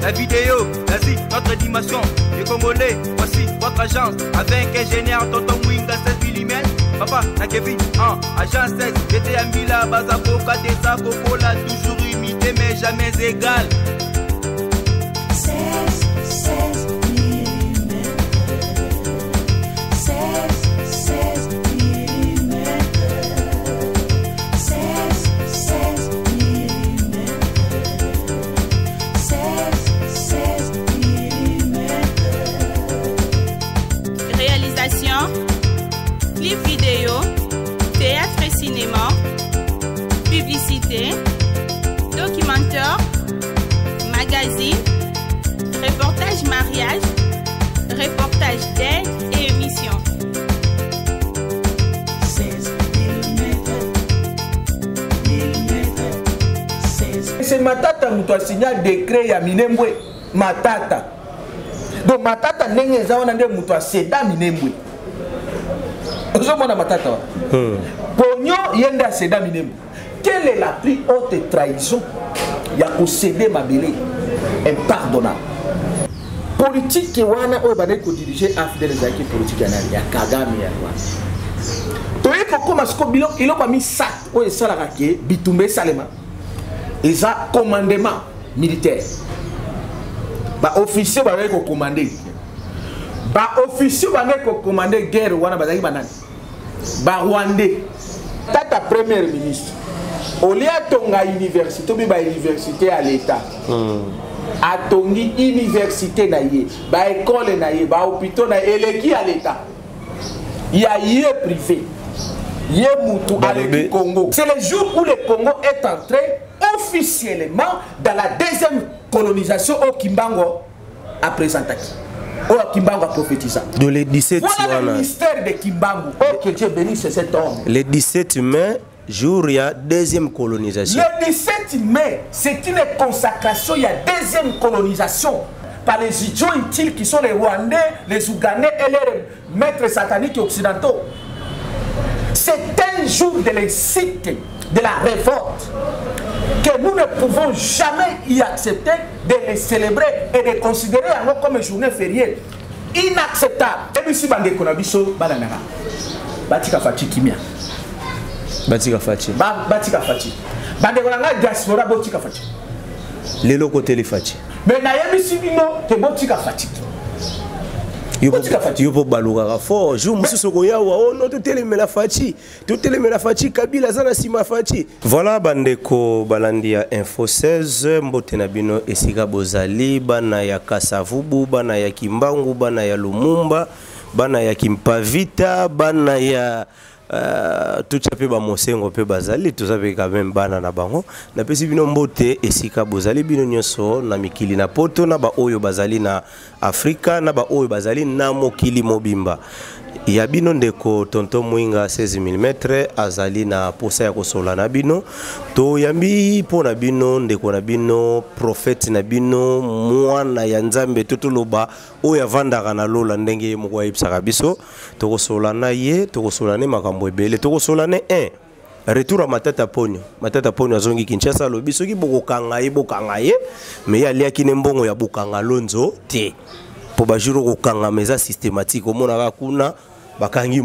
la vidéo, vas-y, notre dimension. Les Congolais, voici votre agence. Avec ingénieur Tonton Mwinga 16 mm. Papa, na Kevin, agence 16. J'étais à Mila, Bazako, Kadesa, Kokola, toujours imité mais jamais égal. 16 mm. 16 mm. 16 mm. 16 mm. Réalisation, clip vidéo, théâtre et cinéma, publicité, documentaire, magazine, reportage mariage, reportage d'aide et émission. 16 mm. C'est Matata qui a signé un décret ya Minembwe. Matata. Donc Matata n'est pas un décret qui a signé Minembwe. Vous avez Matata. Pogno yenda Seda Minembwe. Quelle est la plus haute trahison? Il y a qu'au céder ma belé. Impardonnable. Politique qui wana o bade ko diriger afidèle zaki politique ya Kagame ya wana. Toye ko commence ko bilo il a mis ça o esala ke bitumbe salema. Ils ont commandement militaire. Ba officier ba ko commander. Ba officier ba ko commander guerre wana bazaki banani. Ba Rwandais. Tata premier ministre. Au lieu tonga université, bi ba université à l'état. A tongi université na ye, ba école na ye, ba hôpital na eleki à l'état. Il y a yé privé. Yé mutu à l'état Congo. C'est le jour où le Congo est entré officiellement dans la deuxième colonisation au Kimbango après Santaki. Au Kimbango a prophétisé. De le 17 voilà le ministère de Kimbango. Oh, que Dieu bénisse cet homme. Le 17 mai, jour, il y a deuxième colonisation. Le 17 mai, c'est une consacration, il y a deuxième colonisation par les idiots utiles qui sont les Rwandais, les Ougandais et les maîtres sataniques occidentaux. C'est un jour de l'incite, de la révolte, que nous ne pouvons jamais y accepter de les célébrer et de considérer comme une journée fériée. Inacceptable. Et puis si vous avez bananara, batika fati kimia. Batika Fachi. Batika Fachi. Bandekolanga diaspora botika Fachi. Les locaux Fachi. Mais na yebisi bino te botika Fachi. Yopo baluka fort. Jour mususu koyawa oh non tutelemela Fachi. Tutelemela Fachi Kabila zana sima Fachi. Voilà bandeko balandia info 16 mbote na bino esika bozali bana ya Kasavubu bana ya Kimbangu bana ya Lumumba bana ya Kimpavita bana ya tout ça peut ba mosengo pe bazali tout ça peut quand même bana na bango na pesi bino mbote esika bozali bino nyoso na mikili na poto na ba oyo bazali na Afrika na ba oyo bazali na mokili mobimba ya bino ndeko tonton Mwinga 16 mm azali na posa ya kosola na bino to yambi po na bino ndeko na bino prophète na bino mwana ya nzambe totoloba oyo avandaka na lola ndenge moko yebisaka biso to kosola na ye to kosola ne makambo ebele to kosola ne retour à Matata Ponyo azongi Kinshasa lobi soki bokanga ye mais ya liaki ne mbongo ya bokanga lonzo te po bajuro kokanga meza systématique omona kuna bakangi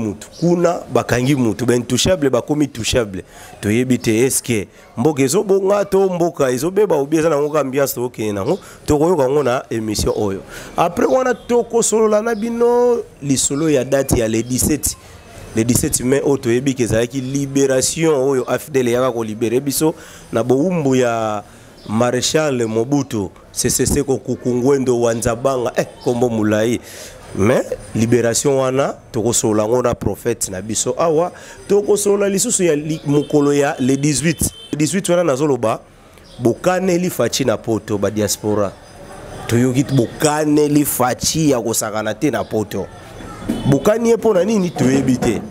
mutu ben touchable bakomi touchable to yebite eske mboka ezobonga to mboka ezobeba obieza na ngoka ambiance to okena ngo to koyoka ngo na émission oyo après wana to kosolola na bino lisolo ya date ya le 17 mai oto yebi kezalaki libération oyo afidèle yaka ko libérer biso na boumbu ya Maréchal Mobutu CCC ko kukungwendo wanzabanga kombo mulai mais libération wana tokosola ngona prophète na biso awa tokosola lisusu ya mukolo ya le 18 wana nazoloba bokane li fachi na poto ba diaspora toyoki bokane li fachi ya kosakana te na poto bokani epo na nini toyebite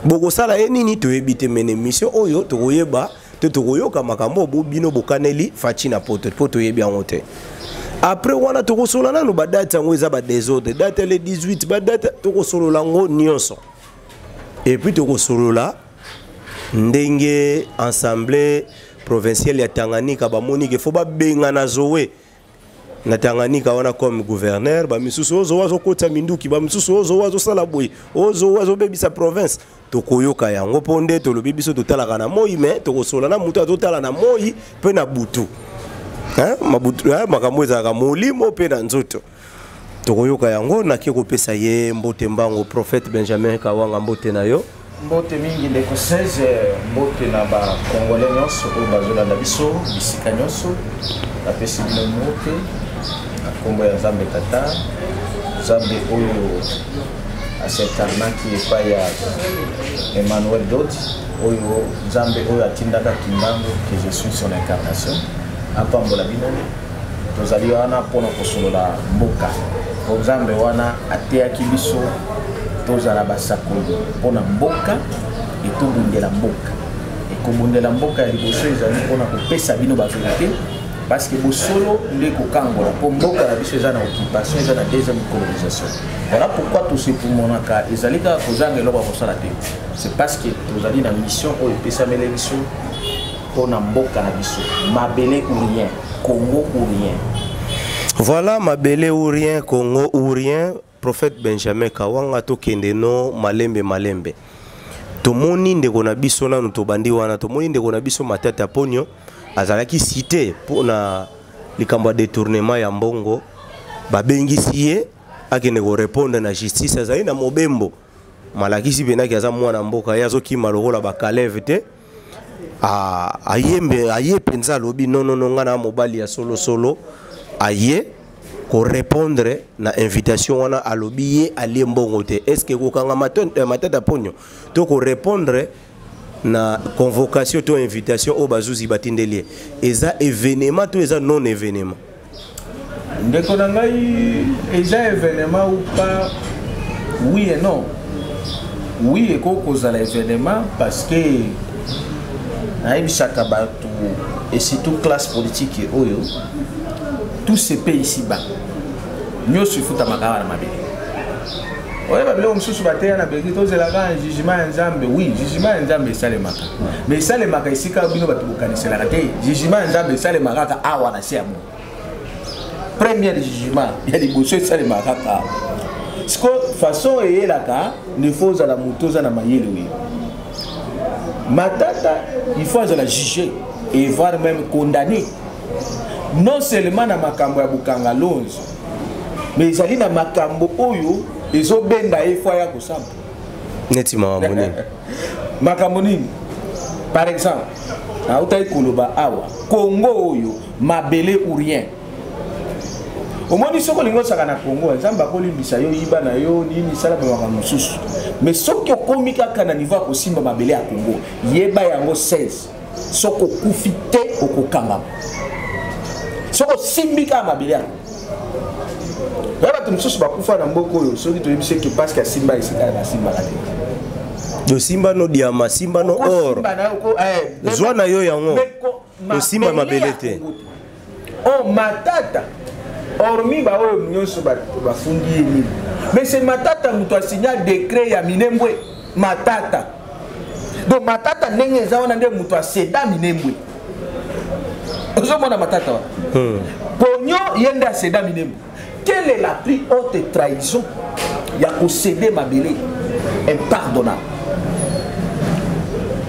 bokosala ye nini toyebite mene mission oyo tokoyeba tokoyoka makambo bobino bokaneli fachi na poto yebi angote après wana tokosola nanu badate yango eza ba désordre date le 18 badate tokosolola ngo nyonso et puis tokosolola ndenge assemblée provinciale ya Tanganyika bamoni ke fo ba benga na zowe na Tanganyika wana comme gouverneur ba misusu ozo wazo kota minduki ba misusu ozo wazo sala boy ozo wazo bebisa province tokoyoka yango ponde tolobi biso totalaka na moi mais tokosola na mutu atotala na moi pe na butu mabutu makambo ezalaka molimo pe na nzoto tokoyoka yango nake kopesa ye mbote mbango prophète Benjamin Kawanga mbote na yo mbote mingi ndeko 16 mbote na ba congolais nyonso oyo bazolanda biso bisika nyonso napesi bino mbote na kombo ya Nzambe Tata Nzambe oyo asetarnaki epai ya Emmanuel Dodi oyo Nzambe oyo atindaka kimbango que je suis son incarnation apambola bino tozali wana mpona kosolola mboka po Nzambe wana ateyaki biso tozala basakoli mpona mboka etobundela mboka ekobundela mboka ya liboso ezali mpona kopesa bino baverité parce que bosolo nde kokangola mpo mboka na biso eza na occupation eza na deuxième colonisation voilà pourquoi tosepumonaka ezali kaka kozanga eloko ya kosala te c'est parce que tozali na mission oyo epesamele biso mpona mboka na biso mabele ou rien Congo ou rien. Voilà mabele ou rien Congo ou rien prophète Benjamin Kawanga tokende no malembe tomoni ndeko na biso na tobandi wana tomoni ndeko na biso Matata Ponyo azalaki cité pona likambo détournement ya mbongo babengisi ye akende ko répondre na justice azali na mobembo malakisi benaki aza mwana mboka yazo kima lokola bakaleve te aye penza lobi non ngana mobali ya solo aye ko répondre na invitation wana alobi ye ali mbongo te est-ce que kokanga Matata Ponyo to ko répondre na convocation to invitation au bazuzi batindelie eza événement to eza non événement ndeko na ngai eza événement ou pas oui et non oui eko kozala événement parce que naibisaka bato et surtout classe politique oyo tous ces pays ici-bas nyoso futa makala na mabele oye babele omususu bateya na beki tozelaka jugement ya Nzambe oui jugement ya Nzambe esalemaka mais esalemaka esika bino bato bokaniselaka te jugement ya Nzambe esalemaka kaka awa na se ya mo premier jugement ya liboso esalemaka kaka siko façon eyelaka ne faut ozala moto oza na mayele oyo Matata il faut azala juger et voire même condamner non seulement na makambo ya bukanga lonzo mais ezali na makambo oyo ezobenda efwa ya kosamba neti makambo nini makambo nini par exemple na utai koloba awa Congo oyo mabele ou rien omoni soko lingo saka na Congo Nzamba kolimbisa yo yiba na yo nini sala ba mususu mais soki okomi kaka na niveau kosimba mabele ya Congo yeba yango 16 soko kufite okokanga soko simbika mabele ya yaba tumususu bakufa na mboko oyo soki toyebise que parce que simba isika na simba kate do simba no diama simba no or zwa na yo yango o simba mabele te oh Matata hormis ba oyo nyonso bafundi yeni mais c'est Matata muto a signé décret ya Minembwe Matata donc Matata ndenge za wana nde muto a seda Minembwe ozo mona Matata wa Ponyo yende a seda Minembwe. Quelle est la plus haute trahison? Il y a céder mabele impardonnable.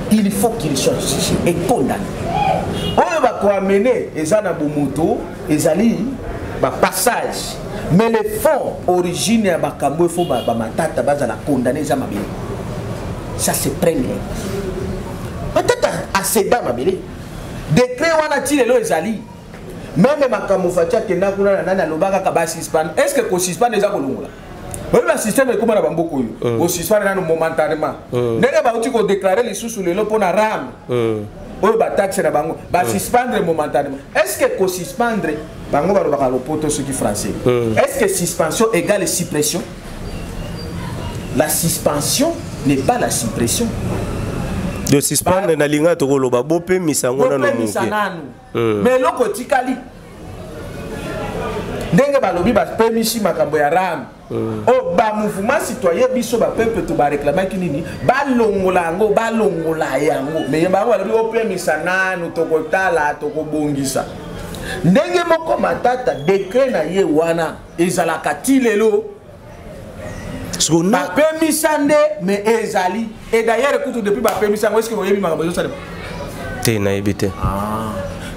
Il faut qu'il soit jugé et condamné. On va quoi amener ezana bomoto ezali ba passage mais le fond origine ya bakambo faut ba Matata bazala condamner za mabele. Ça c'est premier. Matata a cédé mabele. Décret wana tile lo ezali même makambo fatia kenda kuna nana lobaka ka ba suspend est-ce que ko suspend eza kolongola oui le système est comme na bamboko yo ko suspend nanu momentanément ndenge ba uti ko déclarer les sous lelo pona ram oyo ba taxe na bango ba suspendre momentanément est-ce que ko suspendre bango ba lobaka lopoto ce qui français est-ce que suspension égale suppression? La suspension n'est pas la suppression. De suspendre na linga to koloba bope misango na no mais loko tikali ndenge balobi ba permission makambo ya ram o ba mouvement citoyen biso ba peuple to ba réclamer kinini ba longola yango mais ba balobi o permission nanu to kotala to kobongisa ndenge moko matata décret na ye wana ezalaka ti lelo bapemisa nde mais ezali et d'ailleurs kutu depuis bapemisa yango est-ce que boyebi makambo ezosalema te nayebi te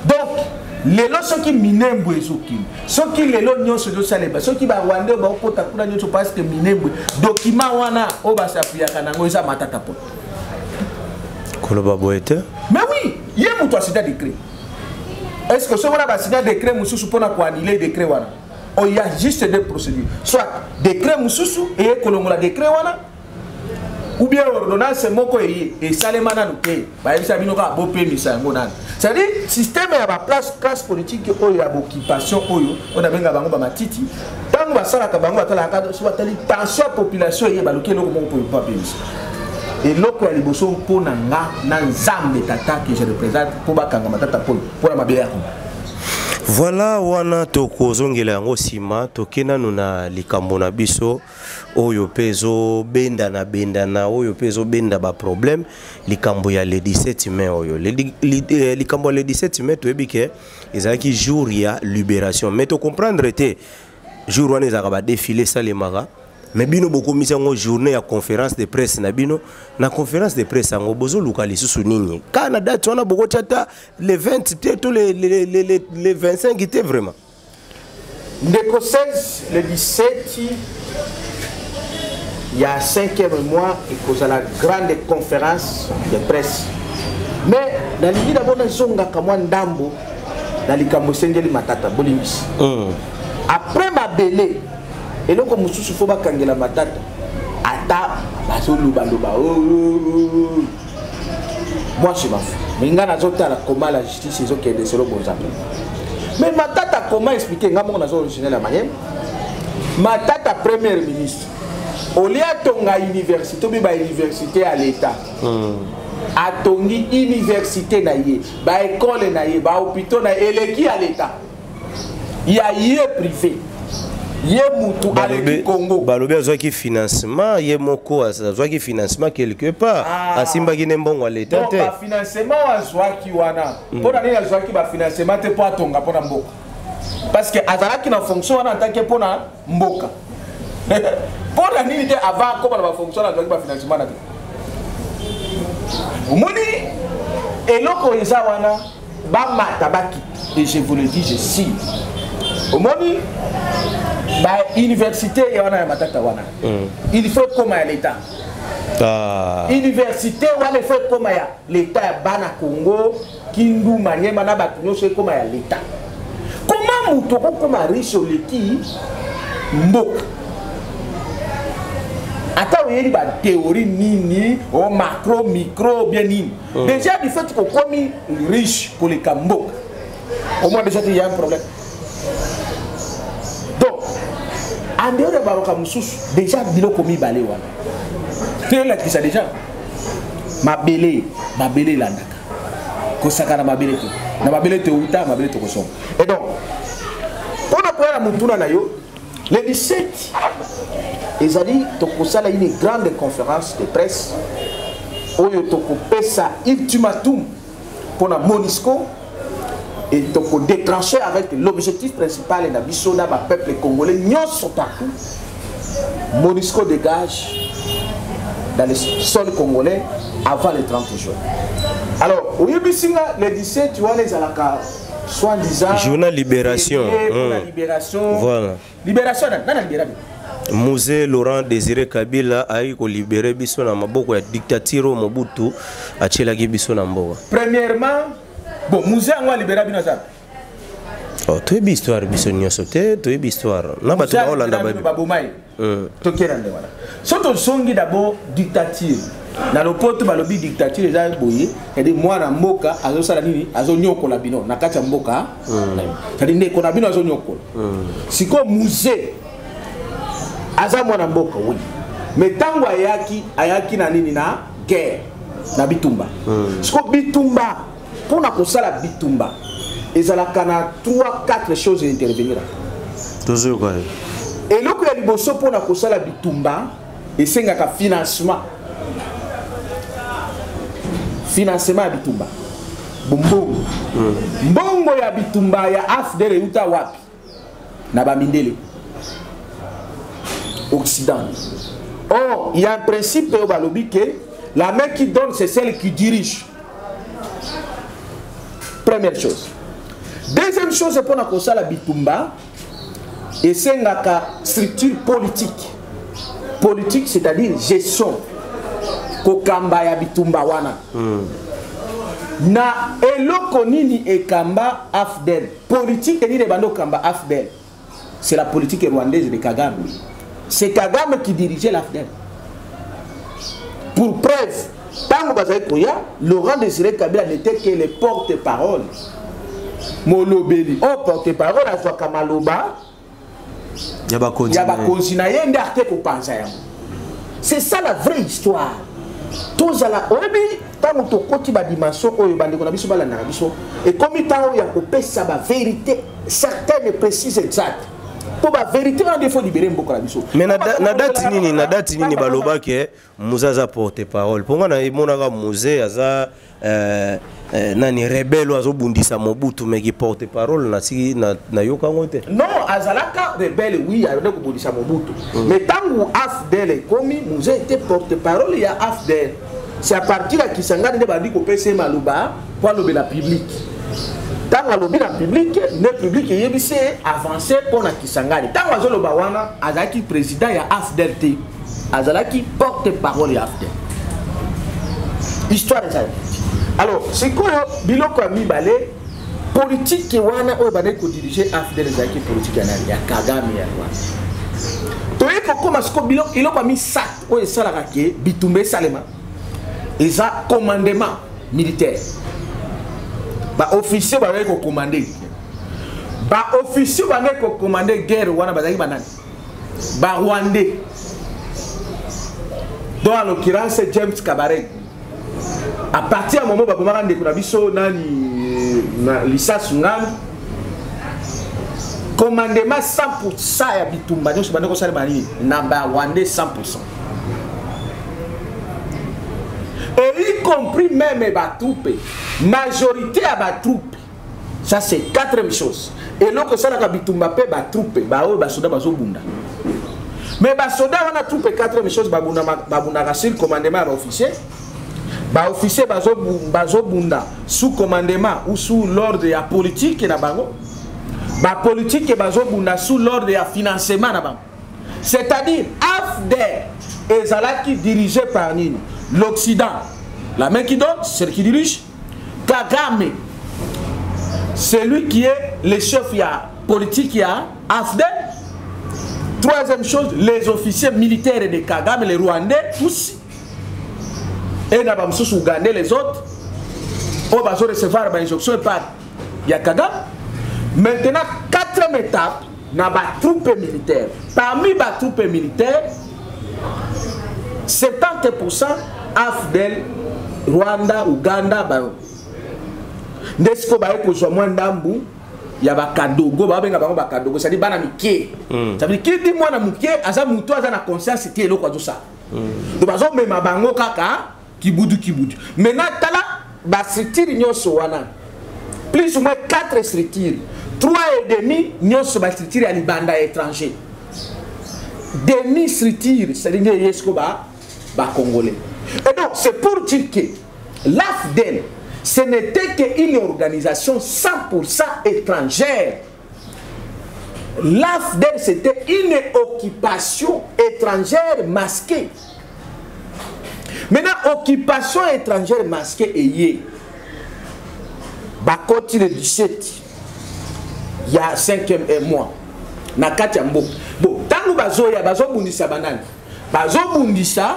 donc lelo soki minembwe ezokima soki lelo nyonso ezosalema soki barwande baokota kuna nyonso parce que minembwe document wana oyo basapuyaka nango eza matata po koloba boye te mais oui ye moto asida décret est-ce que soki wana basida décret mosusu mpona koannule décret wana il y a juste des procédures soit décret mosusu eye kolongola décret wana ou bien ordonnance moko et salema nanu te bayebisa bino kaka bopemisa yango nani c'est-à-dire système ya baplace politique oyo ya boccupation oyo oyo nabenga bango bamatiti ntango basalaka bango batalaka so batali tension ya population eye baluki eloko moko mpo bapemisa eloko ya liboso mpona nga na nzambe tata que je représente mpo bakanga matata polo mpona mabele ya kongo. Voilà wana tokozongela yango sima tokenanu na likambo na biso oyo pezo benda na oyo pezo benda ba problème likambo ya le 17 mai oyo likambo le 17 mai toyebi ke ezalaki jour ya libération mais to comprendre te jour wana ezaka ba défilé salemaka mais bino bokomisa ngo journée ya conférence de presse na bino na conférence de presse ngo bozo luka lisusu nini kana date wana boko chata le 20 te to le 25 était vraiment ndeko 16 le 17 il y a 5e mois et cause la grande conférence de presse mais na lingi d'abord na zonga kamwa ndambo na likambo sengeli matata bolimbisi après ma belé et donc comme sous faut bakangela matata ata bazoluba moi je m'en fous mais ngana zotala comment la justice ils ont qu'elle solo bonza mais matata comment expliquer ngamo na zo original la manière matata premier ministre au lieu tonga université bi ba université à l'état atongi université na ye ba école na ye ba hôpital na eleki à l'état il y a yé privé ye mutu aleki Congo balobi azwaki financement ye moko azwaki financement quelque part asimbaki ne mbongo l'état te ba financement azwaki wana pona nini azwaki ba financement te po atonga pona mboka parce que azalaki na fonction wana en tant que pona mboka pona nini te avant ko ba fonction azwaki ba financement na te omoni eloko eza wana ba matabaki et je vous le dis je cite omoni ba université wana ya matata wana il faut comme à l'état université wana il faut comme ya l'état ya bana Congo kindu manyema na batu nyonso comme ya l'état comment muto comme riche oleki mboka ata oyeli ba théorie nini o macro micro bien nini déjà du fait qu'on comme riche pour les mboka au moins déjà il y a un problème. En dehors de Baroka Moussous, déjà biloko mi balé wana. Tu là qui ça déjà. Ma belé landaka. Kosaka na mabele te. Na mabele te uta, mabele te kosom. Et donc, on a pris la mutuna na yo. Le 17, ils ont dit tokosala une grande conférence de presse. Oyo toko pesa ultimatum pour la Monisco. Et donc déclencher avec l'objectif principal de Bissoda, le peuple congolais, nous sommes partout. Monisco dégage dans le sol congolais avant le 30 juin. Alors, au Yébissinga, le 17, tu vois les alaka, soi-disant. Journal Libération. La libération. Voilà. Libération, non, libération. Mosé Laurent Désiré Kabila a libéré biso na maboko ya dictature Mobutu a tchelaki biso na mboka. Premièrement, bon, Moussa a libéré Binoza. Oh, tu es histoire, Bissonioso, tu es histoire. Na batu ba Hollanda babomai. Tokerande wala. Soto songi d'abord dictature. Na lopoto balobi dictature eza boye, et moi na mboka azo sala nini, azo nyoko la bino, na kati ya mboka. C'est-à-dire ndeko na bino azo nyoko. Siko Moussé aza mwana mboka oui. Mais tango ayaki na nini na guerre na bitumba. Siko bitumba pour na kosala bitumba. Ils ont 3-4 choses à intervenir. Toujours quoi. Et là, il y a des choses pour la bitumba et c'est un financement. Financement à bitumba. Bombongo. Mbongo ya bitumba ya AFDEL euta wapi? Na bamindele. Occident. Or, il y a un principe au balobi que la main qui donne, c'est celle qui dirige. Première chose. Deuxième chose, c'est pour la bitumba. Et c'est une structure politique. Politique, c'est-à-dire gestion. Kokamba ya bitumba wana. Na eloko nini ekamba AFDEL. Politique ni de bando kamba AFDEL. C'est la politique rwandaise de Kagame. C'est Kagame qui dirigeait l'AFDEL. Pour preuve, tant que Laurent Désiré Kabila n'était que le porte-parole. Molobeli, oh porte-parole à soi Kamaloba. C'est ça la vraie histoire. Tous à la obi, tant que tu as dimension, et comme il y a la vérité certaine et précise exacte. Pour la vérité, on faut libérer beaucoup la mission. Mais na date nini baloba ke muzaza porte-parole. Pour moi na monaka musée aza nani rebelle azo bundisa Mobutu mais qui porte-parole na yoka ngote. Non, azalaka rebelle oui, avec bundisa Mobutu. Mais tant que AFDEL comme musée était porte-parole, il y a AFDEL. C'est à partir de Kisanga de bandi ko PC Maluba pour le public. Tant que le public, le public est avancé pour la Kisangani. Tant que le Bawana, Azaki président, il y a AFDEL. Azalaki porte-parole de AFDEL. Histoire de ça. Alors, c'est quoi le biloko a mis balé politique qui wana au bané ko diriger AFDEL Azaki politique il y a Kagame ya Rwanda. To eko comme ce ko biloko il a mis ça au esala ke bitumbe salema. Ils ont commandement militaire. Ba officier ba ko commander. Ba officier ba ko commander guerre wana bazaki banani. Ba Rwandais. Dans l'occurrence James Kabaré. À partir du moment où ba rendre ko biso nani na lisasu ngam commandement 100% ya bitumba nyo bande ko sala bani na ba Rwandais 100%. Et y compris même les troupes, majorité à les troupes. Ça c'est quatrième chose. Et là que ça la bitumba pe ba troupes, ba o ba soda ba zo bunda. Mais ba soda wana troupe quatrième chose ba bunda sur commandement ba officier. Ba officier ba zo bunda sous commandement ou sous l'ordre ya politique na bango. Ba politique ba zo bunda sous l'ordre ya financement na bango. C'est-à-dire AFDEL et Zalaki dirigé par Nini. L'Occident, la main qui donne, celle qui dirige. Kagame, c'est lui qui est le chef politique qui a AFDEL. Troisième chose, les officiers militaires de Kagame, les Rwandais, tous. Et nous avons Ougandais, les autres. On va recevoir une injonction par Kagame. Maintenant, quatrième étape, nous avons troupes militaires. Parmi les troupes militaires, 70% AFDEL, Rwanda, Ouganda, Bayo. N'est-ce pas que je suis il y a un cadeau, ça dit bana miké. Ça veut dire qui dit moi na miké, aza muto aza na conscience c'était le quoi tout ça. Donc bazo me mabango kaka kibudu. Maintenant tala ba structure nyoso wana. Plus ou moins 4 structures. 3 et demi nyoso ba structure ya libanda étranger. Demi structure, c'est-à-dire yeskoba ba congolais. Et donc c'est pour dire que l'AFDEL ce n'était qu'une organisation 100% étrangère. L'AFDEL c'était une occupation étrangère masquée. Maintenant occupation étrangère masquée est bakoti le 17 il y a 5e mois na kati ya mboka. Bon, tango bazoya bazobundisa banani. Bazobundisa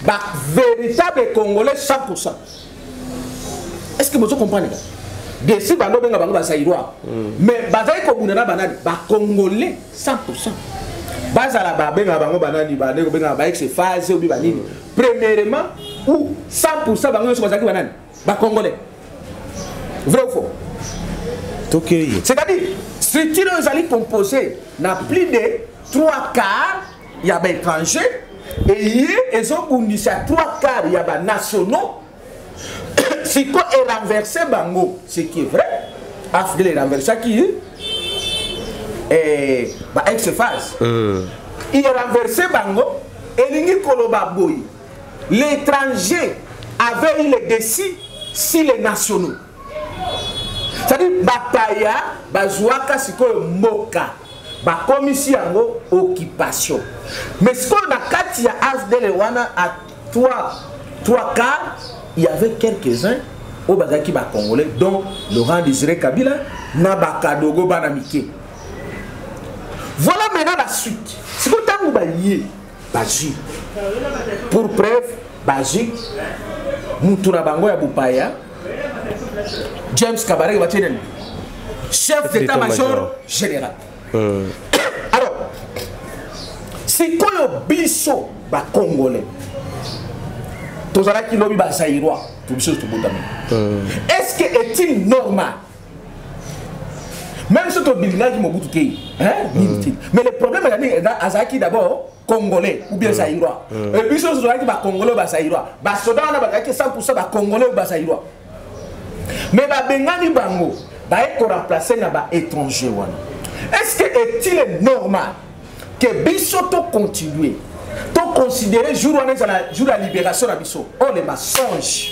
ba véritable congolais 100%. Est-ce que vous comprenez? Bien sûr, bando benga bango basairwa. Mais bazai ko bundana banani ba congolais 100%. Bazala ba benga bango banani ba nego benga ba ex phase ou bi banini. Premièrement ou 100% bango so bazaki banani ba congolais. Vrai ou faux? Okay. C'est-à-dire, structure est composée na plus de 3 quarts, il y a des étrangers, et ils ont 3 quarts, il y a des nationaux. Si quoi est renversé bango, ce qui est vrai, AFDL est renversé qui et ex-phase. Il est renversé bango et l'ingi koloba boy. L'étranger avait eu le dessus si les nationaux. C'est-à-dire bapaya bazouaka siko moka ba commission yango occupation. Mais ce qu'on a quand il y a AFDL wana à 3 quarts, il y avait quelques-uns au bazaki ba congolais dont Laurent Désiré Kabila na bakadogo banamike. Voilà maintenant la suite. C'est que tant que vous Baji. Pour preuve, Baji, Moutouna Bango ya Boupaya, James Kabaré Batinen, chef d'état-major général. Alors, c'est quoi le biso ba congolais? Tous les qui l'ont saïrois, tout chose tout est-ce que est-il normal? Même si tu as dit mais le problème est que d'abord congolais ou bien saïrois. Et puis si tu as dit congolais ou saïrois, soda on a 100% congolais ou saïrois. Mais bengani bango ba ko remplacer na ba étranger wana. Est-ce que est-il normal que biso to continuer to considérer jour de la libération de biso? Oh les mensonges.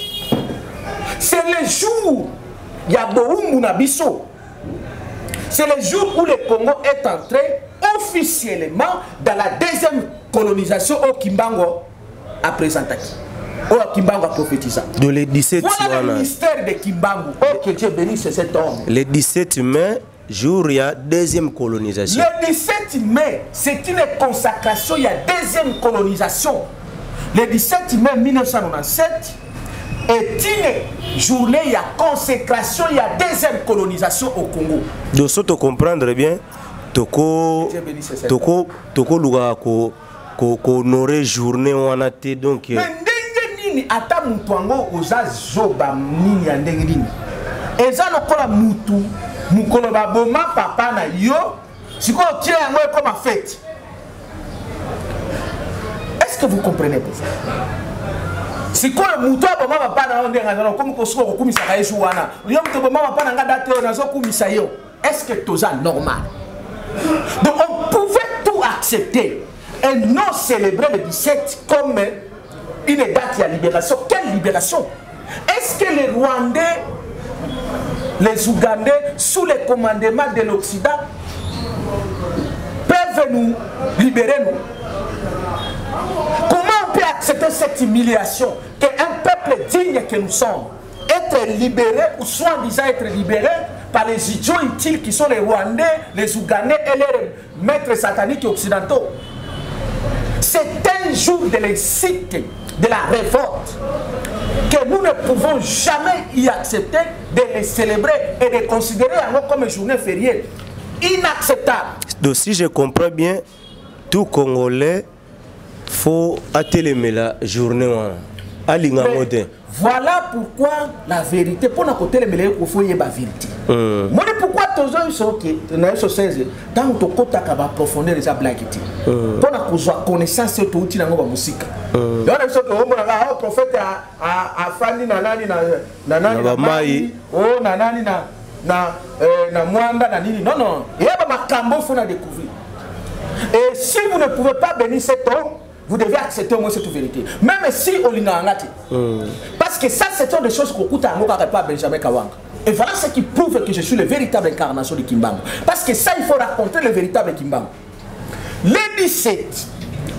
C'est le jour il y a boumou na biso. C'est le jour où le Congo est entré officiellement dans la deuxième colonisation au Kimbango a présenté. Au Kimbango a prophétisé. De le 17 voilà le ministère de Kimbango. Oh, que Dieu bénisse cet homme. Le 17 mai, jour il y a deuxième colonisation. Le 17 mai, c'est une consacration, il y a deuxième colonisation. Le 17 mai 1997 est une journée, il y a consécration, il y a deuxième colonisation au Congo. Donc, ça, tu comprendre bien, toko luga ko honorer journée on a été donc. Mais ndenge nini ata mutu ango oza zoba nini ya ndenge nini. Eza lokola mutu mukolo baboma papa na yo, siko tie yango comme en fête. Est-ce que vous comprenez pour ça? Si quoi le mouton a pas papa na comme ko soko kumisa ka yesu wana yo mto mama papa na ngada te na zo kumisa yo. Est-ce que tout ça normal? Donc on pouvait tout accepter et non célébrer le 17 comme une date de libération. Quelle libération? Est-ce que les Rwandais, les Ougandais sous le commandement de l'Occident peuvent nous libérer nous? Accepter cette humiliation qu'un peuple digne que nous sommes être libéré ou soi-disant être libéré par les idiots utiles qui sont les Rwandais, les Ougandais et les maîtres sataniques occidentaux. C'est un jour de l'incite, de la révolte que nous ne pouvons jamais y accepter de les célébrer et de considérer comme une journée fériée. Inacceptable. Donc si je comprends bien, tout Congolais faut atteler la journée à l'ingamode. Voilà pourquoi la vérité, pour nous côté les il faut y avoir vérité. Moi pourquoi tous les gens qui 16 dans ton côté à profondeur les blaguetti. Pour nous connaissance tout outil dans la musique. Donc les gens qui prophète a fandi na nani na nani oh na nani na mwanda na nini. Non non, il y a ma cambo faut na découvrir. Et si vous ne pouvez pas bénir cet homme, vous devez accepter au moins cette vérité. Même si on l'a engagé. Parce que ça, c'est des choses qu'on coûte à moi pas Benjamin Kawanga. Et voilà ce qui prouve que je suis le véritable incarnation de Kimbango. Parce que ça, il faut raconter le véritable Kimbango. Le 17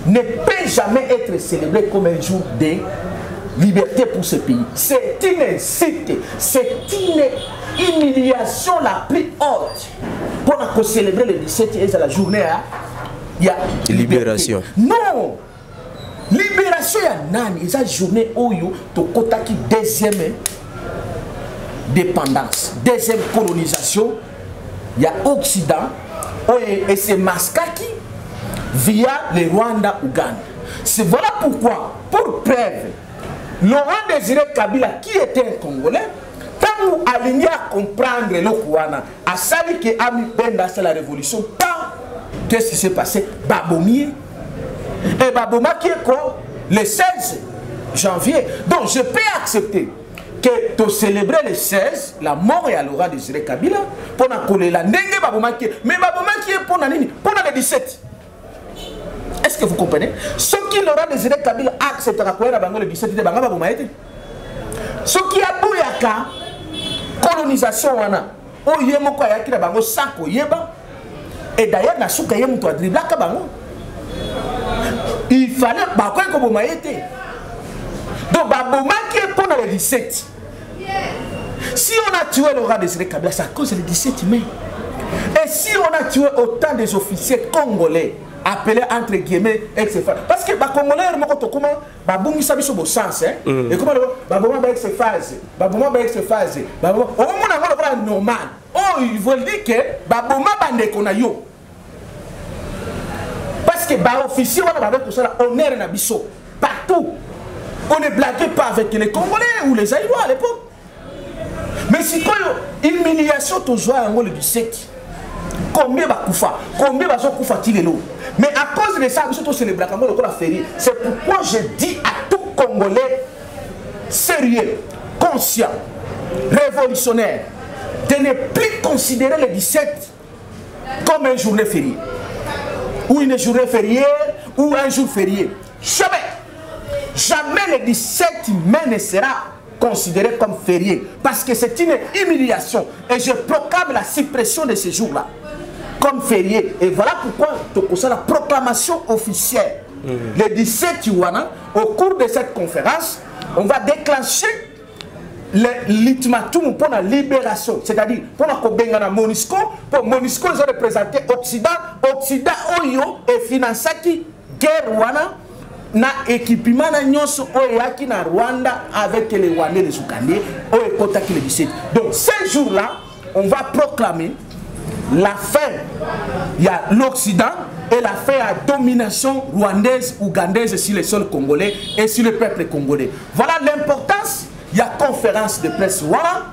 ne peut jamais être célébré comme un jour de liberté pour ce pays. C'est une incite, c'est une humiliation la plus haute. Pour célébrer le 17 et c'est la journée, il y a libération. Non! Libération ya nani, eza journée oyo to kotaki deuxième dépendance, deuxième colonisation, il y a Occident et c'est Maskaki via les Rwanda, Ouganda. C'est voilà pourquoi, pour preuve, Laurent Désiré Kabila, qui était un Congolais, quand vous alignez à comprendre le Kouana, à savoir que Ami Benda c'est la révolution, qu'est-ce qui s'est passé? Babomier. Et Baboma qui est quoi? Le 16 janvier. Donc je peux accepter que tu célébrer le 16 la mort et à Laurent Désiré Kabila pour na coller la ndenge babomaki mais babomaki pour na nini pour na le 17. Est-ce que vous comprenez? Ce qui Laurent Désiré Kabila acceptera quoi na bango le 17 de banga babomaki. Ce qui a bouyaka colonisation wana o yemo ko yaki na bango sako yeba et d'ailleurs na suka yemo to driblaka bango. Il fallait bakoy ko bomayete. Donc babomaki pour na le 17. Si on a tué Laurent Désiré Kabila, c'est à cause du 17 mai. Et si on a tué autant des officiers congolais, appelés entre guillemets ex-phase, parce que les Congolais, ils ont un sens. Et comment ils normal. Oh, ils veulent dire que parce que les officiers, on est en Abisso. Partout. On ne blaguait pas avec les Congolais ou les Aïlois à l'époque. Mais si quand humiliation toujours le 17, combien va koufa, combien va koufa tilelo. Mais à cause de ça, nous célébrons la férie. C'est pourquoi je dis à tout Congolais sérieux, conscient, révolutionnaire, de ne plus considérer le 17 comme une journée fériée, ou une journée fériée, ou un jour férié. Jamais. Jamais le 17 mai ne sera considéré comme férié parce que c'est une humiliation et je proclame la suppression de ces jours-là comme férié. Et voilà pourquoi la proclamation officielle le 17 Yuana, au cours de cette conférence, on va déclencher l'ultimatum pour la libération, c'est-à-dire pour la MONUSCO, pour MONUSCO ils ont représenté Occident, Occident Oyo et financé qui guerre Wana na équipement na nyonso oyaki na Rwanda avec les Rwandais les Ougandais oyekotaki le 17. Donc ces jours-là, on va proclamer la fin il y a l'Occident et la fin à domination rwandaise ougandaise sur les sols congolais et sur le peuple congolais. Voilà l'importance. Il y a conférence de presse voilà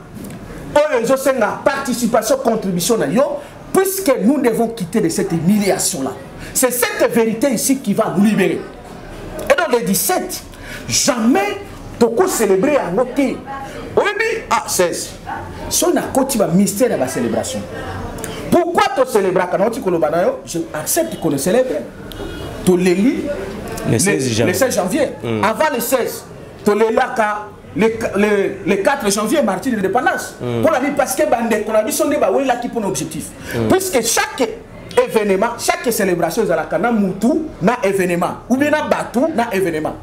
la participation contribution na yo puisque nous devons quitter de cette humiliation là. C'est cette vérité ici qui va nous libérer. Et dans le 17, jamais tu célébrer à noter. On dit, ah, 16. Si on a continué le mystère de la célébration. Pourquoi tu célèbres quand tu je accepte qu'on le célèbre. Tu le lis le 16 janvier. Avant le 16, tu le lis le 4 janvier, martyr de l'indépendance. Pour la vie, parce que on a vu son débat, oui, là qui pour l'objectif. Puisque chaque événement, chaque célébration, vous avez un moutou, un événement, ou bien un bateau, un événement.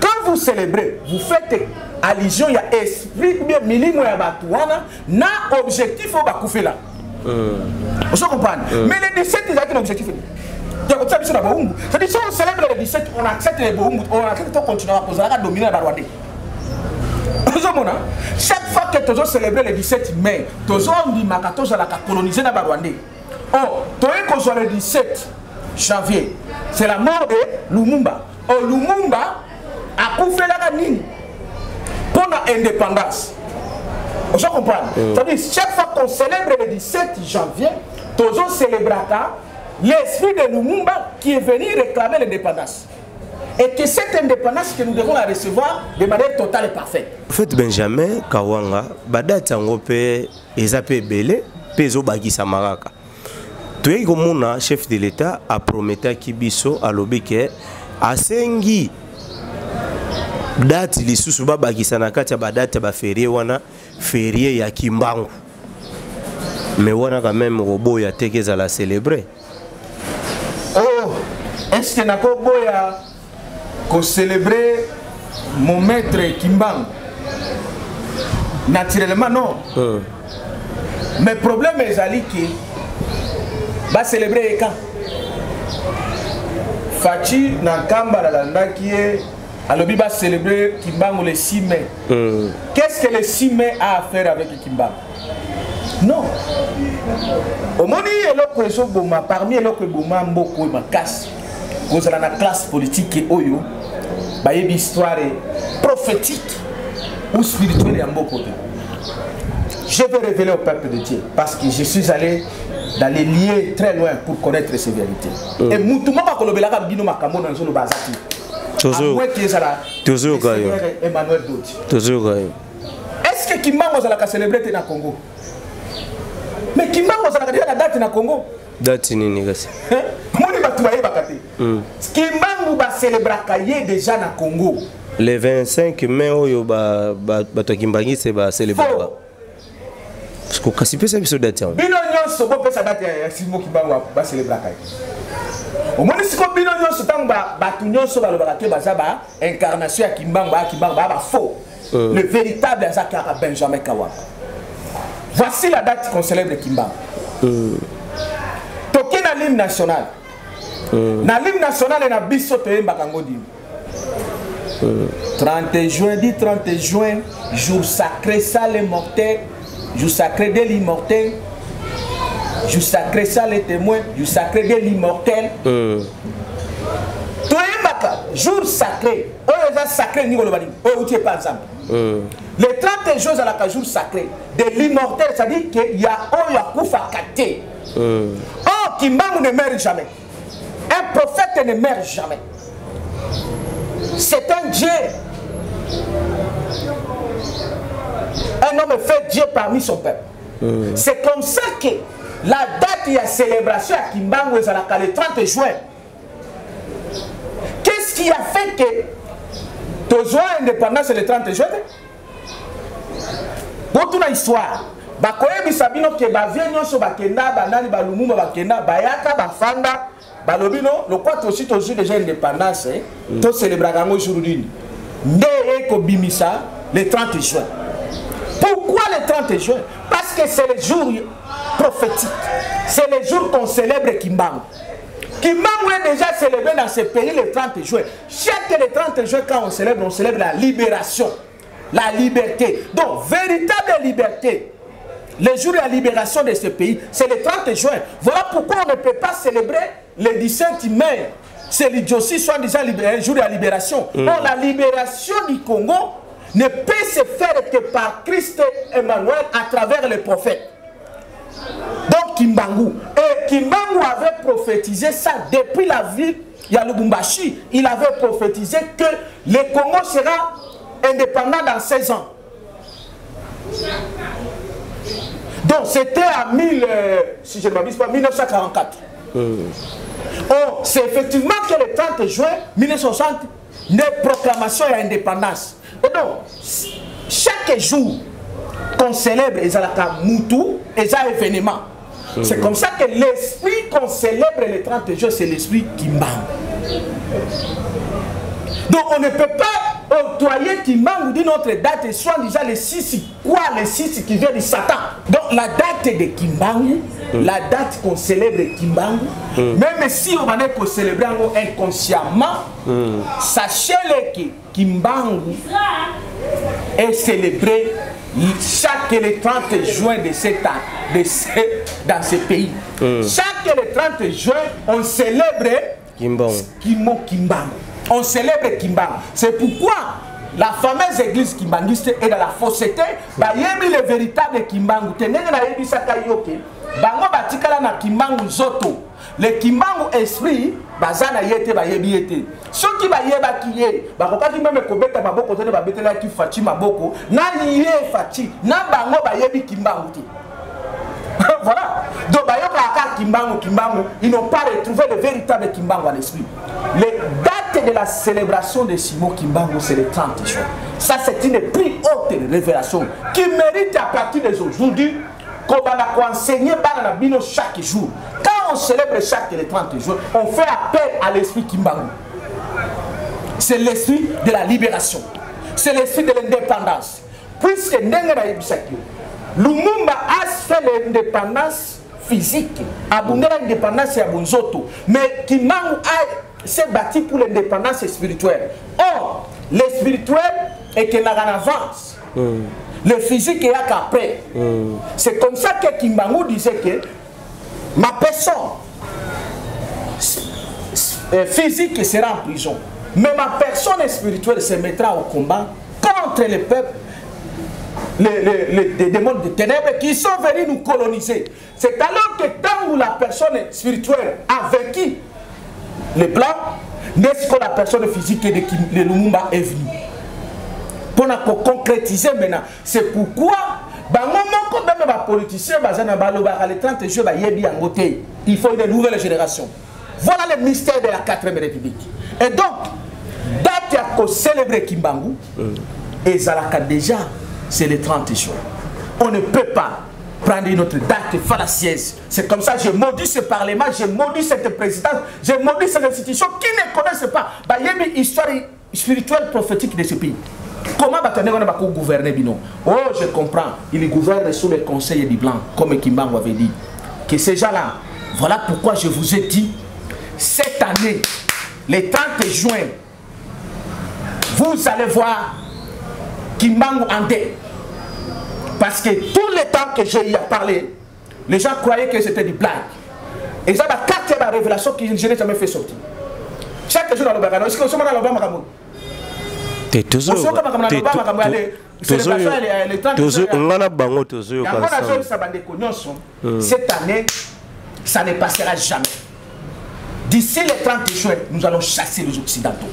Quand vous célébrez, vous faites allusion, il y a esprit, ou bien millimètre, il y a bateau, un objectif, on va couper là. Vous comprenez? Mais les 17, ils ont un objectif. C'est-à-dire, si on célèbre les 17, on accepte les Bohumbu, on accepte de continuer à poser la dominer la Rwanda. Chaque fois que tu as célébré le 17 mai, tu as colonisé la Rwanda. Oh, tu as le 17 janvier, c'est la mort de Lumumba. Oh, Lumumba a coupé la ligne pour l'indépendance. Vous comprenez? C'est-à-dire, chaque fois qu'on célèbre le 17 janvier, tu as célébré l'esprit de Lumumba qui est venu réclamer l'indépendance. Et que cette indépendance que nous devons la recevoir de manière totale et parfaite. En fait, Benjamin Kawanga, badata ngope ezape belé, pezo bagi samaraka. Tuye komona chef de l'État a prometté kibiso alobike asengi date lisusu bagi sanakati badate ba férié wana férié ya Kimbangu. Mais wana quand même robot ya tekeza la célébrer. Oh, est-ce que nako boya ko célébrer mon maître Kimbangu? Naturellement non. Mais problème est que va célébrer quand Fachi Nakamba la qui est alobi va célébrer Kimbangu le 6 mai. Qu'est-ce que le 6 mai a à faire avec Kimbangu? Non. Au moment où parmi les Boma Mboko ma casse, vous avez la classe politique et Oyo, bah il y a une histoire prophétique ou spirituelle à Mboko. Je vais révéler au peuple de Dieu parce que je suis allé dans les lieux très loin pour connaître ces vérités. Et Moutouma va kolobela ka bino makambo dans zolo bazati. Toujours. Emmanuel Doti. Toujours. Est-ce Kimbangu ozalaka célébrer na Congo. Mais Kimbangu ozalaka déjà la date na Congo. Date nini kasi? Moni batu baye bakate. Kimbangu ba célébraka ye déjà na Congo. Le 25 mai oyo bato Kimbangi c'est ba célébrer. Parce que kasi pesa biso date. Bino nyonso bo pesa date ya Simon Kimbangu ba célébraka. Au moins si comme bino nyonso tang batu nyonso ba lobaka ke baza ba incarnation ya Kimbangu ba faux. Le véritable Azakara Benjamin Kawaka. Voici la date qu'on célèbre Kimbangu. Toké na l'hymne national. Na l'hymne national na biso to yembaka ngodi. 30 juin, dit 30 juin, jour sacré, ça les mortels, jour sacré de l'immortel, jour sacré, ça les témoins, jour sacré de l'immortel. Jour sacré, oh les sacré ni golobani, oh tu es pas ensemble. Les 30 jours à la jour sacré de l'immortel, ça dit qu'il y a oh ya kufa kate. Oh Kimbangu ne meurt jamais. Un prophète ne meurt jamais. C'est un Dieu. Un homme fait Dieu parmi son peuple. C'est comme ça que la date de la célébration à Kimbangu est le 30 juin. Qu'est-ce qui a fait que tu joues l'indépendance le 30 juin? Pour toute l'histoire, bakoye bisabino ke bavie nyonso bakenda banani balumumba bakenda bayaka bafanda balobino le quoi aussi toujours déjà indépendance to célébrer kango jour d'une ndé ko bimisa le 30 juin. Pourquoi le 30 juin? Parce que c'est le jour prophétique. C'est le jour qu'on célèbre Kimbangu. Kimbangu est déjà célébré dans ce pays le 30 juin. Chaque le 30 juin, quand on célèbre la libération, la liberté. Donc, véritable liberté. Le jour de la libération de ce pays, c'est le 30 juin. Voilà pourquoi on ne peut pas célébrer le 17 mai. C'est l'idiotie, soit-disant le jour de la libération. Non, la libération du Congo ne peut se faire que par Christ Emmanuel à travers les prophètes. Donc Kimbangu. Et Kimbangu avait prophétisé ça depuis la ville de Lubumbashi. Il avait prophétisé que le Congo sera indépendant dans 16 ans. Donc c'était en si je ne m'abuse pas, 1944. C'est effectivement que le 30 juin 1960, une proclamation de l'indépendance. Et donc, chaque jour qu'on célèbre les Moutou et les événements. C'est comme ça que l'esprit qu'on célèbre le 30 juin, c'est l'esprit Kimbangu. Donc on ne peut pas octroyer Kimbangu d'une autre date, soit déjà les 6, quoi les 6 qui viennent de Satan. Donc la date de Kimbangu, la date qu'on célèbre Kimbangu, même si on va pour célébrer inconsciemment, sachez-le que Kimbangu est célébré chaque le 30 juin de cette année, dans ce pays. Chaque le 30 juin, on célèbre Kimbangu. On célèbre Kimbangu. C'est pourquoi la fameuse église kimbangiste est dans la fausseté. Bah yémi le véritable Kimbangu. Tenez la yébi sakayoke. Bango batikala na Kimbangu zoto. Le Kimbangu esprit bazana yete ba yebi yete. Ceux qui ba yeba kiye, ba kokaki même kobeta maboko tene ba betela ki fachi maboko, na yé fachi, na bango ba yebi Kimbangu ti. Voilà. Donc ba yoka aka Kimbangu, ils n'ont pas retrouvé le véritable Kimbangu à l'esprit. Les dates de la célébration de Simon Kimbangu, c'est le 30 juin. Ça c'est une plus haute révélation qui mérite à partir d'aujourd'hui qu'on va enseigner chaque jour. Quand on célèbre chaque le 30 juin, on fait appel à l'esprit Kimbangu. C'est l'esprit de la libération. C'est l'esprit de l'indépendance. Puisque Lumumba a fait l'indépendance physique. Abondé l'indépendance et Abonzoto. Mais Kimbangu s'est bâti pour l'indépendance spirituelle. Or, le spirituel est qu'il n'a rien avance. Le physique est qu'après. C'est comme ça que Kimbangu disait que ma personne physique sera en prison. Mais ma personne spirituelle se mettra au combat contre les peuples, les démons de ténèbres qui sont venus nous coloniser. C'est alors que tant où la personne spirituelle a vaincu les blancs, n'est-ce que la personne physique de Lumumba est venue. pour concrétiser maintenant. C'est pourquoi même les politiciens, les 30 jours, il faut une nouvelle génération. Voilà le mystère de la 4e République. Et donc, date pour célébrer Kimbangu, et Zalaka déjà, c'est le 30 juin. On ne peut pas prendre une autre date fallacieuse. C'est comme ça, j'ai maudit ce Parlement, j'ai maudit cette présidence, j'ai maudit cette institution qui ne connaissent pas. Il y a une histoire spirituelle prophétique de ce pays. Comment on va gouverner Bino? Oh, je comprends. Il gouverne sous les conseils du blanc, comme Kimbangu avait dit. Que ces gens-là, voilà pourquoi je vous ai dit, cette année, le 30 juin, vous allez voir Kimbangu en dé. Parce que tout le temps que j'ai parlé, les gens croyaient que c'était du blague. Et ça, la 4e révélation que je n'ai jamais fait sortir. Chaque jour dans le bagage, est-ce que nous dans le bagage? Cette année, ça ne passera jamais. D'ici le 30 juin, nous allons chasser les Occidentaux.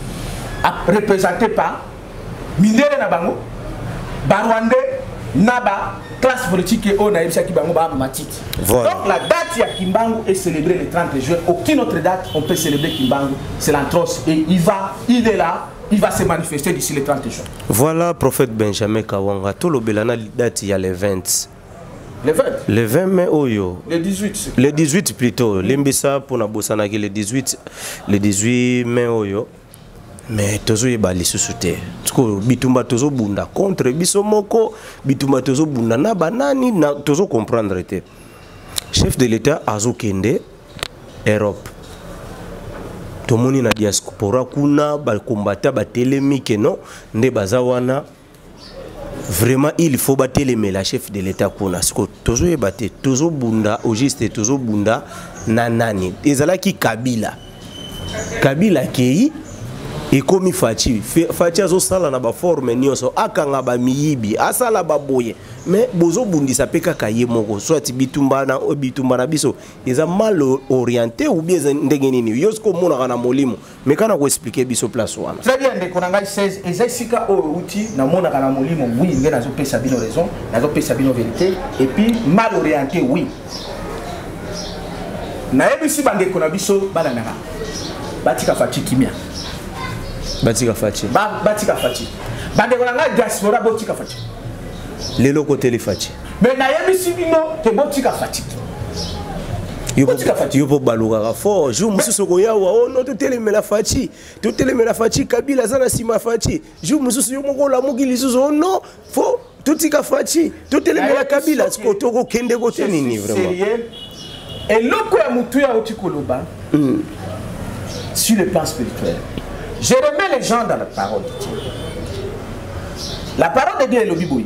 Représentés par Mindele Nabango, Barwande, Naba, classe politique et Onaïm Sakibango Matit. Donc la date de Kimbangu est célébrée le 30 juin. Aucune autre date on peut célébrer Kimbangu. C'est l'antros et il est là. Il va se manifester d'ici le 30 juin. Voilà, prophète Benjamin Kawanga. Tout le Belana date il y a les 20. Le 20. Le 20 mai Oyo. Le 18. Le 18 plutôt. Limbisa pour Nabosanaki le 18 mai Oyo. Mais tozo yebali susute. Tsko bitumba tozo bunda contre bisomoko, bitumba tozo bunda na banani na tozo comprendre te. Chef de l'État azo kende Europe. Tomoni na diaspora kuna ba combattre ba telemike non nde bazawana. Vraiment il faut batelemer la chef de l'État kuna. Sko tozo yebate tozo bunda au juste tozo bunda na nani. Ezalaki Kabila. Kabila kei et comme Fachi azo sala na ba forme nyonso akanga ba miyibi asala ba boye mais bozo bundisa peka kaye moko soit bitumba na biso eza mal orienté ou bien ndenge nini yosko mona kana molimo mais kana ko expliquer biso place wana très bien de konanga 16 ezasika o outil na mona kana molimo oui nge nazo pesa bino raison nazo pesa bino vérité et puis mal orienté oui na ebisi bande kona biso bana nanga batika Fachi kimia Batika Fachi. Batika Fachi. Bande kolanga diaspora botika Fachi. Lelo côté les Fachi. Mais na yebisi bino ke botika Fachi. Yopo baluka fort. Jou mususu koyawa oh non totelemela Fachi. Totelemela Fachi Kabila zana sima Fachi. Jou mususu yomoko la mokili susu oh non fo totika Fachi. Totelemela Kabila sko toko kende kote nini vraiment. Et loko ya mutu ya otikoloba sur le plan spirituel. Je remets les gens dans la parole de Dieu. La parole de Dieu est le Biboui.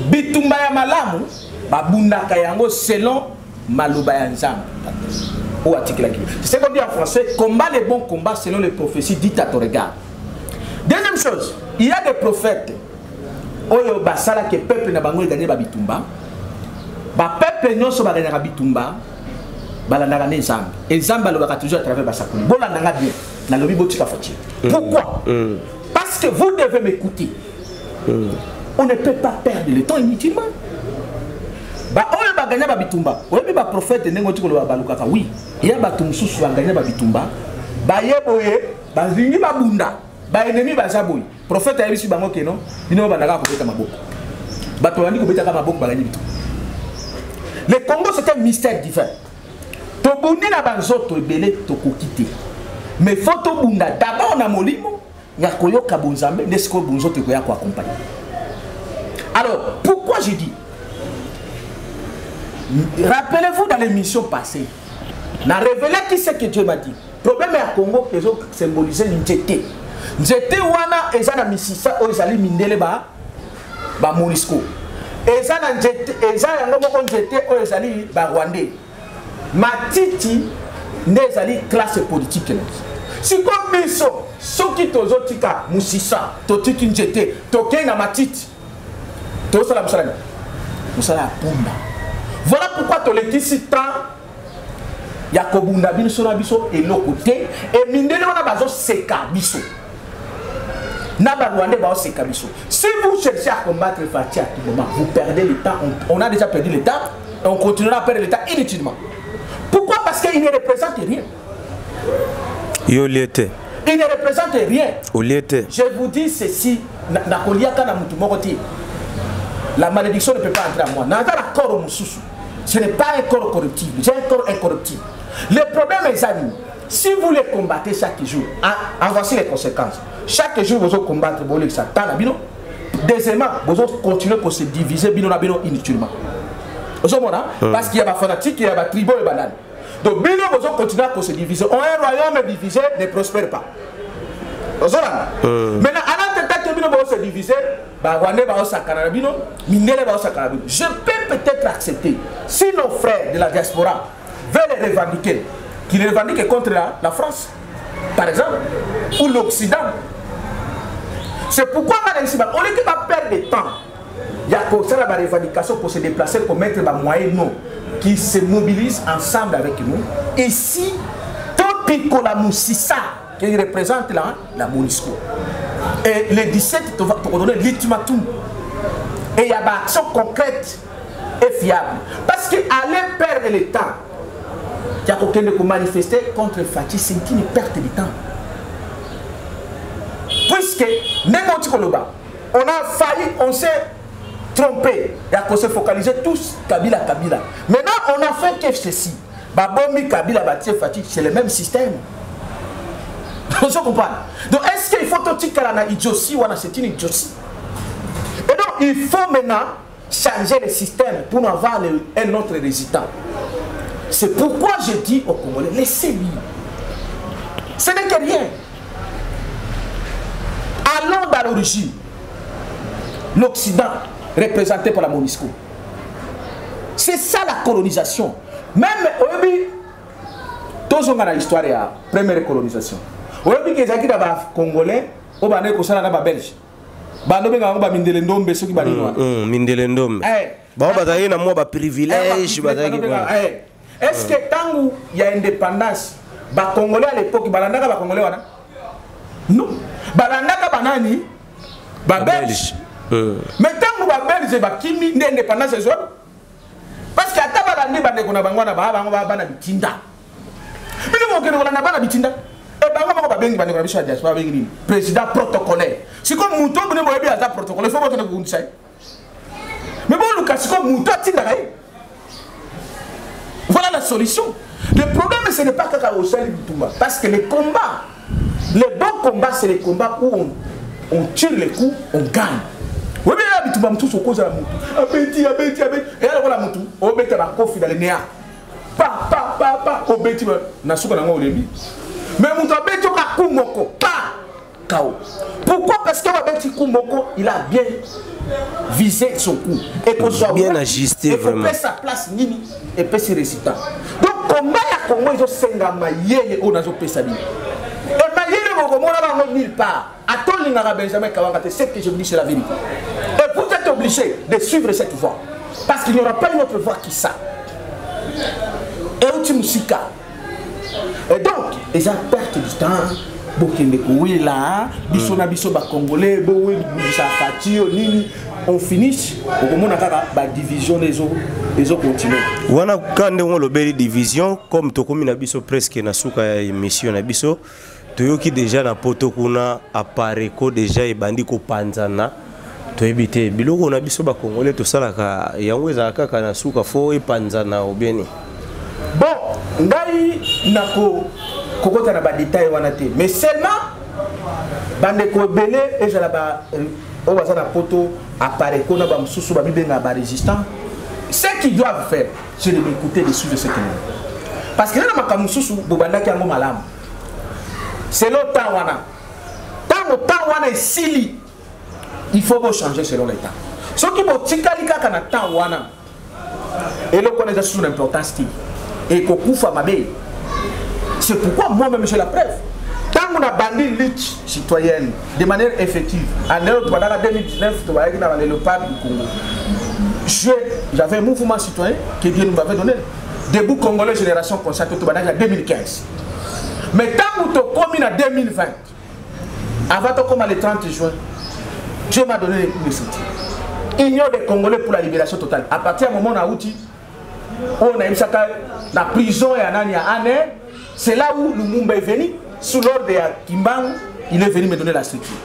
Bitumba ya malamu, babunda kayango selon maluba ya nzambe. Au article là. C'est ce qu'on dit en français, combat les bons combats selon les prophéties dites à ton regard. Deuxième chose, il y a des prophètes. Oyo basala que peuple na bango gagné ba bitumba. Ba peuple nyonso ba gagné ba bitumba. Balandaka ne nzambe. Et nzambe alobaka toujours à travers basakuni. Bolandanga bien. Pourquoi? Parce que vous devez m'écouter. On ne peut pas perdre le temps inutilement. Prophète oui, il y a des prophètes qui ont gagné Bitumba. Ennemi bazaboy. Prophète a réussi bango keno, bino bandaka ko beta maboko. Bato bandi ko beta ka maboko bagani bitu. Le Congo c'est un mystère divin. To buni na banzoto ebele to kokite. Mais faut to bunda d'abord na molimo, ya koyoka bonzambe nesko bonzoto ko ya ko accompagner. Alors, pourquoi je dis? Rappelez-vous dans l'émission passée, n'a révélé qui c'est que Dieu m'a dit. Problème est à Congo que ont symbolisé Nzete. Nzete wana ezana misisa o ezali mindele ba Monisco. Ezana Nzete ezana ngomoko Nzete o ezali ba Rwandais. Matiti nezali classe politique. Si comme biso soki tozotika musisa totiki Nzete tokenga Matiti. Tosala musala. Musala punda. Voilà pourquoi toletisi tant Yakobunda biso na biso et l'autre côté et mindele wana bazo seka biso. Si vous cherchez à combattre Fachi à tout moment, vous perdez le temps. On a déjà perdu le temps et on continuera à perdre le temps inutilement. Pourquoi? Parce qu'il ne représente rien. Il ne représente rien. Je vous dis ceci. La malédiction ne peut pas entrer à moi. Ce n'est pas un corps corruptible. J'ai un corps incorruptible. Le problème, mes amis, si vous les combattez chaque jour, en voici les conséquences. Chaque jour, vous allez combattre Satan. Deuxièmement, vous allez continuer à se diviser inutilement. Parce qu'il y a des fanatiques, il y a des tribus et des bananes. Donc, vous allez continuer à se diviser. Un royaume divisé ne prospère pas. Maintenant, à l'entête que vous se diviser, je peux peut-être accepter si nos frères de la diaspora veulent les revendiquer, qu'ils revendiquent contre la France, par exemple, ou l'Occident. C'est pourquoi on ne peut pas perdre de temps. Il y a des revendications pour se déplacer, pour mettre des moyens qui se mobilisent ensemble avec nous. Ici, tout Picola Moussissa, qui représente la MONUSCO. Et le 17, tu vas donner l'ultimatum. Et il y a des actions concrètes et fiables. Parce qu'aller perdre le temps, il y a quelqu'un qui manifester contre Fachi, c'est une perte de temps. Puisque, on a failli, on s'est trompé. Et on s'est focalisé tous, Kabila. Maintenant, on a fait que ceci. Babomi, Kabila, Batie, Fachi, c'est le même système. Vous comprenez? Donc, est-ce qu'il faut tout ce qu'il y a idiotie ou c'est une idiotie? Et donc, il faut maintenant changer le système pour avoir un autre résultat. C'est pourquoi je dis aux Congolais, laissez-lui. Ce n'est que rien. Allons dans l'origine. L'Occident, représenté par la MONUSCO. C'est ça la colonisation. Même aujourd'hui, tous on a l'histoire de la première colonisation. Aujourd'hui, les gens qui sont congolais, ils sont belges. Ils sont mindelendombe, ceux qui sont mindelendombe. Ils ont des privilèges. Est-ce que tant qu'il y a indépendance, les Congolais à l'époque, ils sont Congolais? Non. Ils sont belges. Mais tant que les Belges sont indépendants, c'est ça. Parce que les Belges sont président protocolaire. C'est comme Mouton, vous ne pouvez pas protocolaire. Il faut que vous sachiez. Mais bon, c'est comme Mouton, voilà la solution. Le problème, ce n'est pas que parce que les combats, les bons combats, c'est les combats où on tire les coups, on gagne. Oui, mais là, tu vas cause à la moto. Et là, voilà la moto. On met la coffre dans les néa. Pa. On met la soupe dans le début. Mais on doit mettre un coup moko. KO. Pourquoi? Parce que Kumoko, il a bien visé son coup. Et qu'on soit bien ajusté, vraiment. Il faut sa place, Nini, et puis ses résultats. Donc, comment il y a comment ils ont sengama yé on a fait ça. Et ma nulle part. Attends, les Arabes, Benjamin Kawangate, c'est que je vous dis, c'est la vérité. Et vous êtes obligés de suivre cette voie. Parce qu'il n'y aura pas une autre voie qui ça. Et où tu me suis. Et donc, ils ont perdu du temps. On finit, on division les autres continuent. Wana kande on lobeli division comme tokomi na biso presque na suka ya émission na biso toyoki déjà na poto kuna apareko déjà ebandi ko panzana toyebite biloko na biso ba congolais to salaka yango ezaka kaka na suka fo epanzana obeni. Bon, ngai nako kokota na ba détail wana te mais seulement bande ko belé et jala ba o baza na poto apareko na ba mususu ba bibenga ba résistant. Ce qu'ils doivent faire, c'est de m'écouter, de suivre ce qu'ils font. Parce que là, c'est le temps. Tant le temps est si il faut changer selon le temps. Ce qui est tika kana temps et le connaît sous l'importance et c'est pourquoi moi-même j'ai la preuve. Tant qu'on a bandé lutte citoyenne de manière effective, en 2019, tu vas dans le parc du Congo. J'avais un mouvement citoyen que Dieu nous avait donné. Debout Congolais Génération Consciente en 2015. Mais tant que tu as commis en 2020, Avant de commencer le 30 juin, Dieu m'a donné les coups de sortie. Union des Congolais pour la libération totale. À partir du moment où on a outil, on a eu la prison et c'est là où Lumumba est venu, sous l'ordre de Kimbangu, il est venu me donner la structure.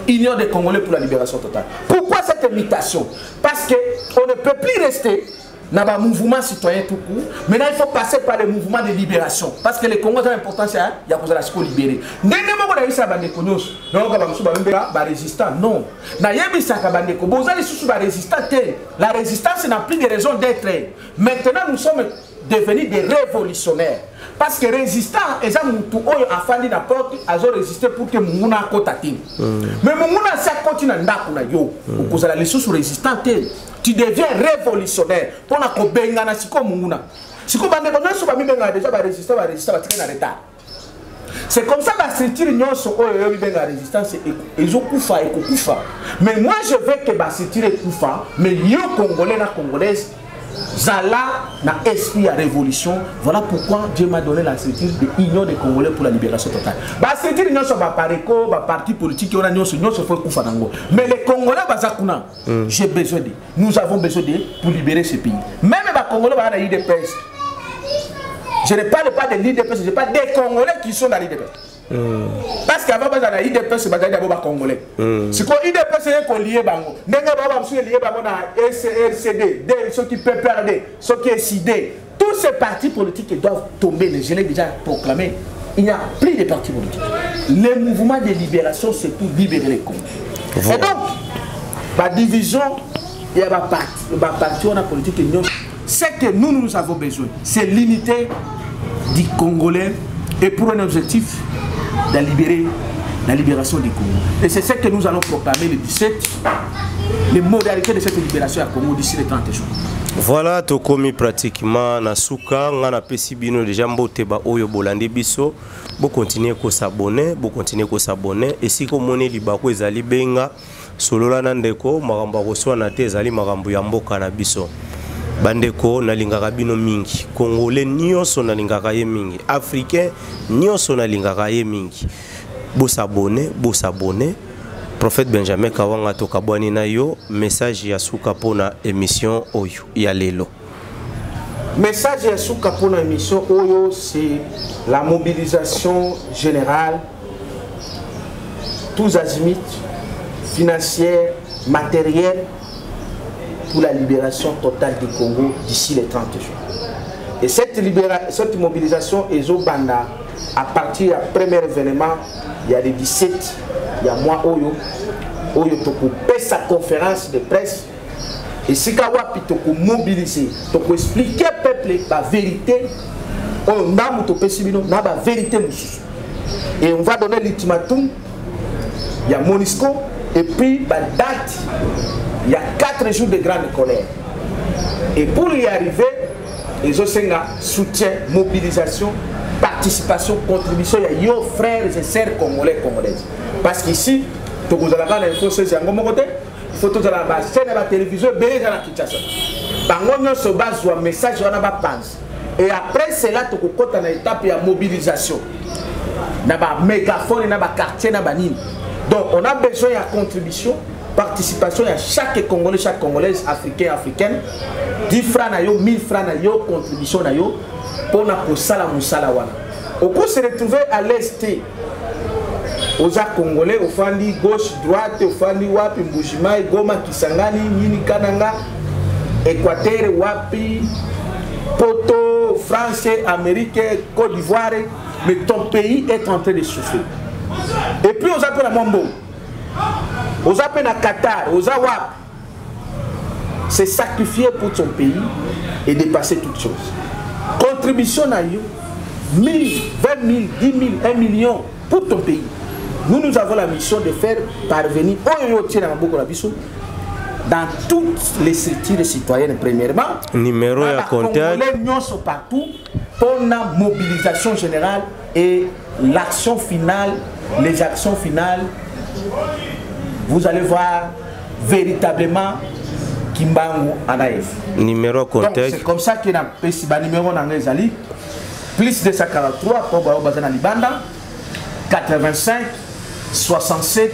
Union des Congolais pour la libération totale. Pourquoi cette imitation? Parce qu'on ne peut plus rester dans un mouvement citoyen tout court. Maintenant, il faut passer par le mouvement de libération. Parce que les Congolais ont l'importance, il y a la sco libérée. Non. La résistance n'a plus de raison d'être. Maintenant, nous sommes devenus des révolutionnaires. Parce que résistant, et ça, nous avons fallu la porte, ils ont résisté pour que nous ayons côté. Mais nous avons continué à les sous résistants. Tu deviens révolutionnaire. Pour la Kobengana, c'est comme nous. Si vous avez déjà résisté, c'est comme ça que la structure union sur la résistance ils ont koufa et koufa. Mais moi je veux que la structure koufa, mais les Congolais et Congolaises, Zala na esprit à révolution. Voilà pourquoi Dieu m'a donné la structure de l'Union des Congolais pour la libération totale. La structure union sur ma pareco, ma parti politique, on a union sur koufa nango. Mais les Congolais bazakuna, j'ai besoin de, nous avons besoin de pour libérer ce pays. Même les Congolais va na IDPS. Je ne parle pas de l'IDPS, je parle des Congolais qui sont dans l'IDPS. Parce qu'avant, dans l'IDPS, c'est des Congolais. C'est quoi l'IDPS, c'est qu'on lié bango. Nenga baba msu lié bango na RCD, ceux qui PPRD, ceux qui SID. Tous ces partis politiques doivent tomber. Je l'ai déjà proclamé. Il n'y a plus de partis politiques. Le mouvement de libération, c'est pour libérer les Congolais. Et donc, la division, il y a ma parti, on a politique union. Ce que nous avons besoin, c'est l'unité du Congolais et pour un objectif de libérer la libération du Congo. Et c'est ce que nous allons proclamer le 17, les modalités de cette libération à Congo d'ici les 30 jours. Voilà, to komi pratiquement na suka ngana pesi bino déjà mbote ba oyo bolande biso, bo continuer ko s'abonner, et si ko moni libako ezali benga solola na ndeko makambo ko na te ezali makambo ya mboka na biso. Bandeko nalingaka bino mingi, Congolais nyonso nalingaka ye mingi, Africain nyonso nalingaka ye mingi. Bosabone. Prophète Benjamin Kawanga tokabwani na yo, message ya suka pona émission oyo ya lelo. Message ya suka pona émission oyo, c'est la mobilisation générale, tous azimuts, financière, matérielle, pour la libération totale du Congo d'ici les 30 jours. Et cette mobilisation est au Banda à partir du premier événement, il y a le 17, il y a moi Oyo Toko fait sa conférence de presse et si Kawapi Toko mobiliser, Toko expliquer au peuple la vérité, on a la vérité. Et on va donner l'ultimatum, il y a Monisco et puis la date. Il y a 4 jours de grande colère. Et pour y arriver, ils ont soutien, mobilisation, participation, contribution. Il y a nos frères et sœurs congolais, congolaises. Parce qu'ici, il faut que vous ayez l'info, il faut que vous ayez la chaîne, la télévision, la Kinshasa. Bangonyo se base sur un message, on a pas pense. Et après cela, tu as une étape de mobilisation. Il y a un mégaphone, il y a un quartier, il y a un nid. Donc on a besoin de contribution. Participation à chaque Congolais, chaque Congolaise, africaine, 10 francs, 1000 francs, contribution pour la sala musala wana. Au coup se retrouver à l'est, aux Congolais, au fandi gauche, droite, au fandi wapi, Mbujimai, Goma, Kisangani, Nini Kananga, Équateur, wapi, Poto, France, Amérique, Côte d'Ivoire, mais ton pays est en train de souffrir. Et puis aux appels à Mambo. Aux appels à Qatar, aux Awap, c'est sacrifier pour son pays et dépasser toutes choses. Contribution à 1000, 20 000, 10 000, 1 million pour ton pays. Nous avons la mission de faire parvenir dans toutes les structures citoyennes, premièrement. Numéro à contact. Partout pour la mobilisation générale et l'action finale, les actions finales. Vous allez voir véritablement Kimbangu Anaïf. Numéro contact. C'est comme ça qu'il y a un numéro dans les alliés. Plus de 143 pour Bazana Libanda. 85 67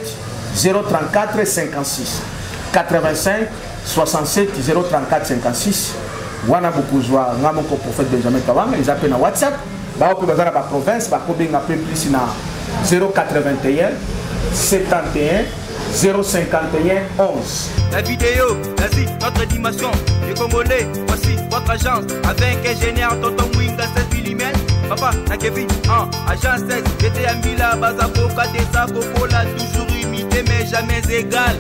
034 56 85 67 034 56 wana bokuzwa nga moko prophète Benjamin Kawanga eza pe na WhatsApp bao pe bazana ba province ba kobenga pe plus na 081 71 051 11. La vidéo, vas-y, notre dimension. Les Congolais, voici votre agence. Avec ingénieur Tonton Mwinga 16 mm. Papa, na Kevin, agence 16. J'étais à Mila, Bazako, Kadesa, Kokola, toujours imité mais jamais égal.